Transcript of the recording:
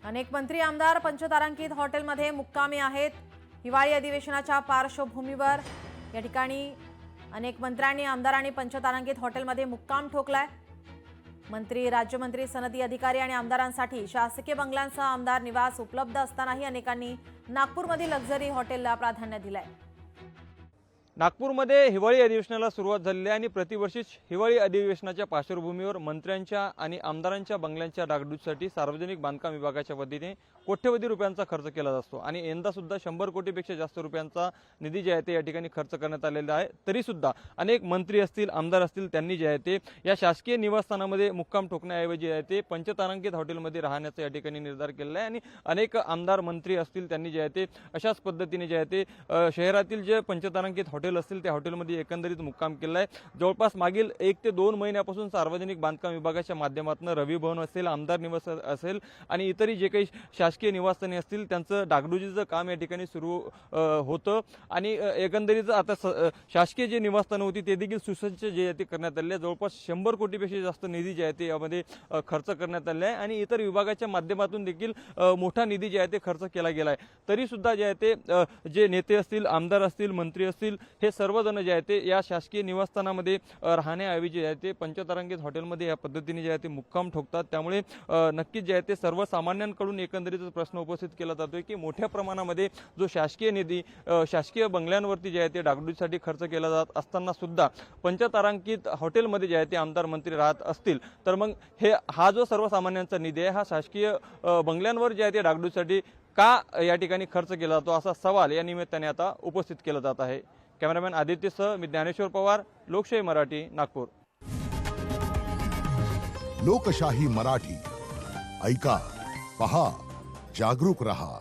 अनेक मंत्री आमदार पंचतारांकित हॉटेलमध्ये मुक्कामी आहेत। हिवाळी अधिवेशनाच्या पार्श्वभूमीवर या ठिकाणी अनेक मंत्र्यांनी आमदारांनी पंचतारांकित हॉटेलमध्ये मुक्काम ठोकलाय। मंत्री, राज्यमंत्री, सनदी अधिकारी आणि आमदारांसाठी शासकीय बंगल्यांसह आमदार निवास उपलब्ध असतानाही अनेकांनी नागपूरमधील लक्झरी हॉटेलला प्राधान्य दिलंय। नागपूरमध्ये हिवाळी अधिवेशनाला सुरुवात झालेली आहे आणि प्रतिवर्षी हिवाळी अधिवेशनाच्या पार्श्वभूमीवर मंत्र्यांच्या आणि आमदारांच्या बंगल्यांच्या डागडुजीसाठी सार्वजनिक बांधकाम विभागाच्या वतीने कोट्यवधी रुपयांचा खर्च केला जातो आणि यंदा सुद्धा 100 कोटीपेक्षा जास्त रुपयांचा निधी जे आहे ते या ठिकाणी खर्च करण्यात आलेला आहे। तरी सुद्धा अनेक मंत्री असतील, आमदार असतील, त्यांनी जे आहे ते या शासकीय निवासस्थानामध्ये मुक्काम ठोकण्याऐवजी आहे ते पंचतारांकित हॉटेलमध्ये राहण्याचा या ठिकाणी निर्धार केलेला आहे आणि अनेक आमदार, मंत्री असतील, त्यांनी जे आहे ते अशाच पद्धतीने जे आहे ते शहरातील जे पंचतारांकित हॉटेल असतील त्या हॉटेलमध्ये एकंदरीत मुक्काम केला आहे। जवळपास मागील 1 ते 2 महिन्यापासून सार्वजनिक बांधकाम विभागाच्या माध्यमातून रवी भवन असेल, आमदार निवास असेल आणि इतरही जे काही शासकीय निवासस्थाने असतील त्यांचं डागडुजीचं काम या ठिकाणी सुरू होतं आणि एकंदरीत आता शासकीय जे निवासस्थानं होती ते देखील सुसज्ज जे आहे ते करण्यात आले आहे। जवळपास 100 कोटीपेक्षा जास्त निधी जे आहे ते यामध्ये खर्च करण्यात आले आहे आणि इतर विभागाच्या माध्यमातून देखील मोठा निधी जे आहे ते खर्च केला गेला आहे। तरी सुद्धा जे आहे ते जे नेते असतील, आमदार असतील, मंत्री असतील, हे सर्वजण जे आहे ते या शासकीय निवासस्थानामध्ये राहण्याऐवजी जे आहे ते पंचतारांकित हॉटेलमध्ये या पद्धतीने जे आहे ते मुक्काम ठोकतात। त्यामुळे नक्कीच जे आहे ते सर्वसामान्यांकडून एकंदरीत प्रश्न उपस्थित केला जातोय की मोठ्या प्रमाणामध्ये जो शासकीय निधी शासकीय बंगल्यांवरती जे आहे ते डागडुजीसाठी खर्च केला जात असताना सुद्धा पंचतारांकित हॉटेलमध्ये जे आहे ते आमदार, मंत्री राहत असतील तर मग हा जो सर्वसामान्यांचा निधी आहे हा शासकीय बंगल्यांवर जे आहे ते डागडुजीसाठी का या ठिकाणी खर्च केला जातो असा सवाल या निमित्ताने आता उपस्थित केला जात आहे। कॅमेरामॅन आदित्यसह मी ज्ञानेश्वर पवार, लोकशाही मराठी, नागपूर। लोकशाही मराठी ऐका, पहा, जागरूक रहा।